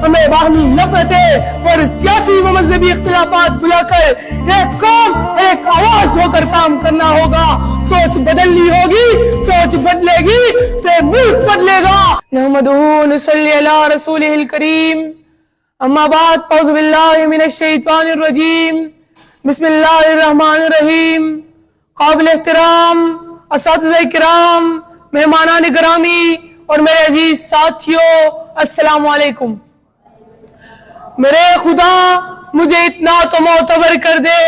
ہمیں باہمی نفرتیں اور سیاسی و مذہبی اختلافات بلا کر ایک قوم ایک آواز ہو کر کام کرنا ہوگا. سوچ بدلنی ہوگی, سوچ بدلے گی تو ملک بدلے گا. نحمدہ نصلی علی رسولہ الکریم. اما بعد اعوذ باللہ من الشیطان الرجیم. بسم اللہ الرحمن الرحیم. قابل احترام اساتذہ کرام, مہمانان گرامی اور میرے عزیز ساتھیوں, السلام علیکم. میرے خدا مجھے اتنا تو معتبر کر دے,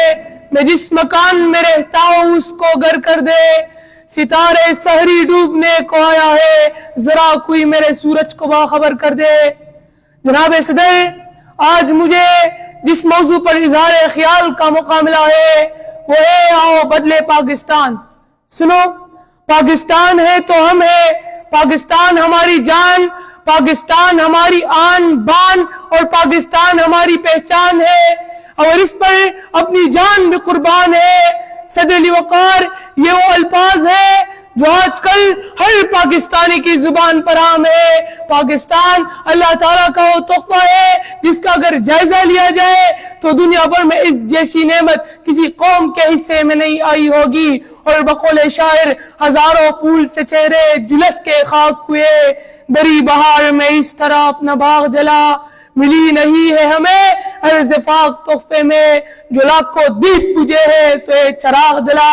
میں جس مکان میں رہتا ہوں اس کو گھر کر دے. ستارے سحری ڈوبنے کو آیا ہے, ذرا کوئی میرے سورج کو باخبر کر دے. جناب صدر, آج مجھے جس موضوع پر اظہار خیال کا موقع ملا ہے وہ ہے آؤ بدلے پاکستان. سنو, پاکستان ہے تو ہم ہیں, پاکستان ہماری جان, پاکستان ہماری آن بان اور پاکستان ہماری پہچان ہے, اور اس پر اپنی جان بھی قربان ہے. صدر وقار یہ وہ الفاظ ہے جو آج کل ہر پاکستانی کی زبان پر عام ہے. پاکستان اللہ تعالیٰ کا وہ تحفہ ہے جس کا اگر جائزہ لیا جائے تو دنیا بھر میں اس جیسی نعمت کسی قوم کے حصے میں نہیں آئی ہوگی. اور بقول شاعر, ہزاروں پھول سے چہرے جلس کے خاک ہوئے, بری بہار میں اس طرح اپنا باغ جلا. ملی نہیں ہے ہمیں ارزفاق تحفے میں, جو لاکھوں دیپ بجھے ہے تو ایک چراغ جلا.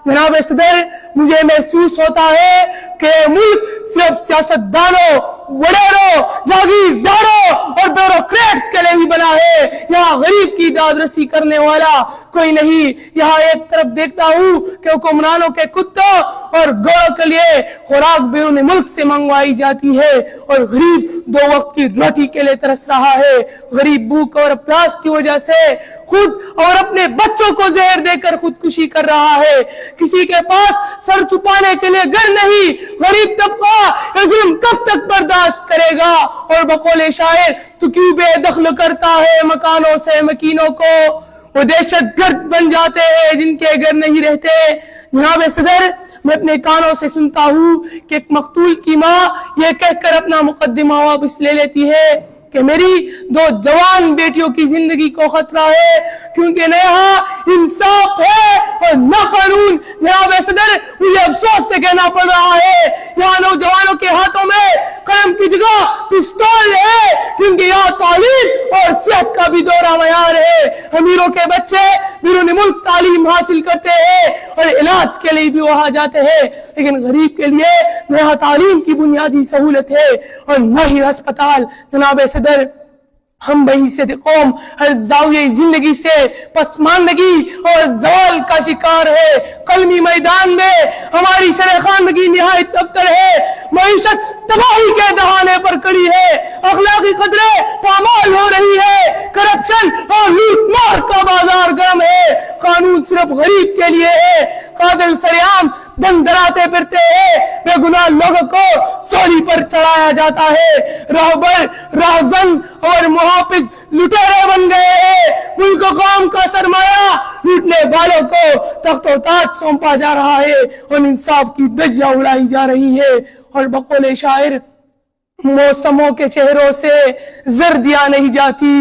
جناب صدر, مجھے محسوس ہوتا ہے کہ ملک صرف سیاست دانوں, وڈیروں, جاگیرداروں اور بیوروکریٹس کے لیے ہی بنا ہے. یہاں غریب کی داد رسی کرنے والا کوئی نہیں. یہاں ایک طرف دیکھتا ہوں کہ حکمرانوں کے کتوں اور گوڑوں کے لیے خوراک بیرون ملک سے منگوائی جاتی ہے, اور غریب دو وقت کی روٹی کے لیے ترس رہا ہے. غریب بھوک اور افلاس کی وجہ سے خود اور اپنے بچوں کو زہر دے کر خودکشی کر رہا ہے. کسی کے پاس سر چھپانے کے لیے گھر نہیں. غریب طبقہ یہ ظلم کب تک برداشت کرے گا؟ اور بقول شاعر, تو کیوں بے دخل کرتا ہے مکانوں سے مکینوں کو, وہ دہشت گرد بن جاتے ہیں جن کے گھر نہیں رہتے. جناب صدر, میں اپنے کانوں سے سنتا ہوں کہ ایک مقتول کی ماں یہ کہہ کر اپنا مقدمہ واپس لے لیتی ہے کہ میری دو جوان بیٹیوں کی زندگی کو خطرہ ہے, کیونکہ نہ یہاں انصاف ہے اور نہ قانون. جناب صدر, مجھے افسوس سے کہنا پڑ رہا ہے یہاں نوجوانوں کے ہاتھوں میں قلم کی جگہ پستول ہے, کیونکہ یہاں تعلیم اور صحت کا بھی دورہ معیار ہے. امیروں کے بچے بیرون ملک تعلیم حاصل کرتے ہیں اور علاج کے لیے بھی وہاں جاتے ہیں, لیکن غریب کے لیے نہ یہاں تعلیم کی بنیادی سہولت ہے اور نہ ہی ہسپتال. جناب صدر, ہم بحیثیت قوم ہر زاویہ زندگی سے پسماندگی اور زوال کا شکار ہے. قلمی میدان میں ہماری شرح خواندگی نہایت ابتر ہے. معیشت تباہی کے دہانے پر کڑی ہے, اخلاقی قدرے پامال ہو رہی ہے, کرپشن اور لوٹ مار کا بازار گرم ہے. قانون صرف غریب کے لیے ہے, قاتل سریعام دن دراتے پھرتے ہیں, بے گناہ لوگوں کو سولی پر چڑھایا جاتا ہے. راہبر, راہزن اور محافظ لٹیرے بن گئے ہیں. ملک و قوم کا سرمایہ لوٹنے والوں کو تخت و تاج سونپا جا رہا ہے اور انصاف کی دھجیاں اڑائی جا رہی ہے. اور بقول شاعر, موسموں کے چہروں سے زردیاں نہیں جاتی,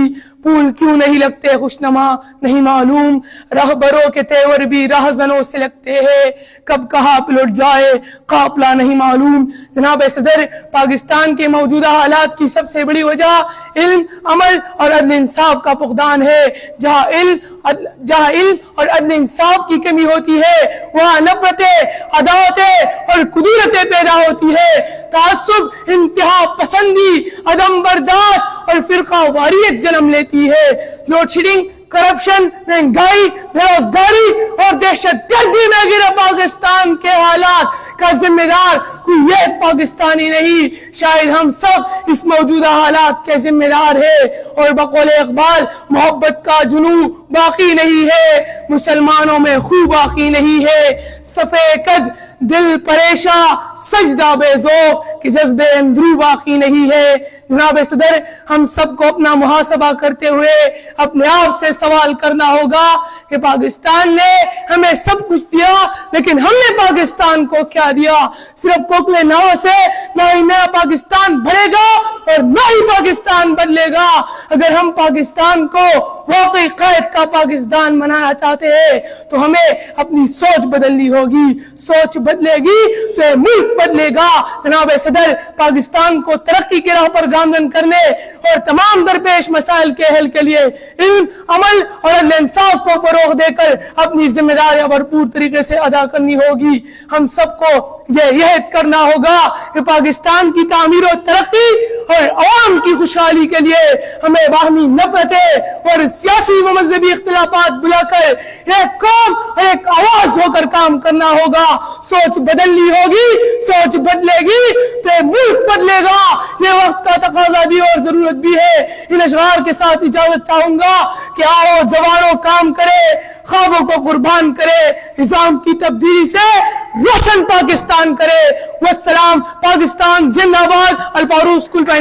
پھول کیوں نہیں لگتے خوشنما نہیں معلوم, رہبروں کے تیور بھی راہزنوں سے لگتے ہیں, کب کہاں پلٹ جائے قافلہ نہیں معلوم. جناب صدر, پاکستان کے موجودہ حالات کی سب سے بڑی وجہ علم, عمل اور عدل انصاف کا فقدان ہے. جہاں علم اور عدل انصاف کی کمی ہوتی ہے وہاں نفرتیں, عداوتیں اور کدورتیں پیدا ہوتی ہے. تعصب, انتہا پسندی, عدم برداشت اور فرقہ واریت جنم لیتی ہے. لوڈ شیڈنگ, کرپشن, مہنگائی, بے روزگاری اور دہشت گردی میں گرے پاکستان کے حالات کا ذمہ دار کوئی ایک پاکستانی نہیں, شاید ہم سب اس موجودہ حالات کے ذمہ دار ہیں. اور بقول اقبال, محبت کا جنون باقی نہیں ہے, مسلمانوں میں خو باقی نہیں ہے. صفے کج دل پریشاں سجدہ بے ذوق, کہ جذبے اندرو باقی نہیں ہے۔ جناب صدر، ہم سب کو اپنا محاسبہ کرتے ہوئے اپنے آپ سے سوال کرنا ہوگا کہ پاکستان نے ہمیں سب کچھ دیا، لیکن ہم نے پاکستان کو کیا دیا؟ صرف کوکلے ناؤں سے نہ ہی نیا پاکستان بڑھے گا اور نہ ہی پاکستان بدلے گا۔ اگر ہم پاکستان کو واقعی قائد کا پاکستان بنانا چاہتے ہیں تو ہمیں اپنی سوچ بدلنی ہوگی۔ سوچ بدلے گی تو یہ ملک بدلے گا۔ جناب صدر، پاکستان کو ترقی کے راہ پر گامزن کرنے اور تمام درپیش مسائل کے حل کے لیے علم، عمل اور عدل انصاف کو فروغ دے کر اپنی ذمہ داریاں بھرپور طریقے سے ادا کرنی ہوگی۔ ہم سب کو یہ عہد کرنا ہوگا کہ پاکستان کی تعمیر و ترقی اور عوام کی خوشحالی کے لیے ہمیں باہمی نفرتیں اور سیاسی و مذہبی اختلافات بلا کر ایک قوم اور ایک آواز ہو کر کام کرنا ہوگا۔ سوچ بدلنی ہوگی، سوچ بدلے گی تو ملک بدلے گا۔ یہ وقت کا تقاضا بھی اور ضرورت بھی ہے۔ ان اشعار کے ساتھ اجازت چاہوں گا کہ آؤ جوانوں کام کرے، خوابوں کو قربان کرے، نظام کی تبدیلی سے روشن پاکستان کرے۔ والسلام، پاکستان زندہ باد۔ الفاروق اسکول پہ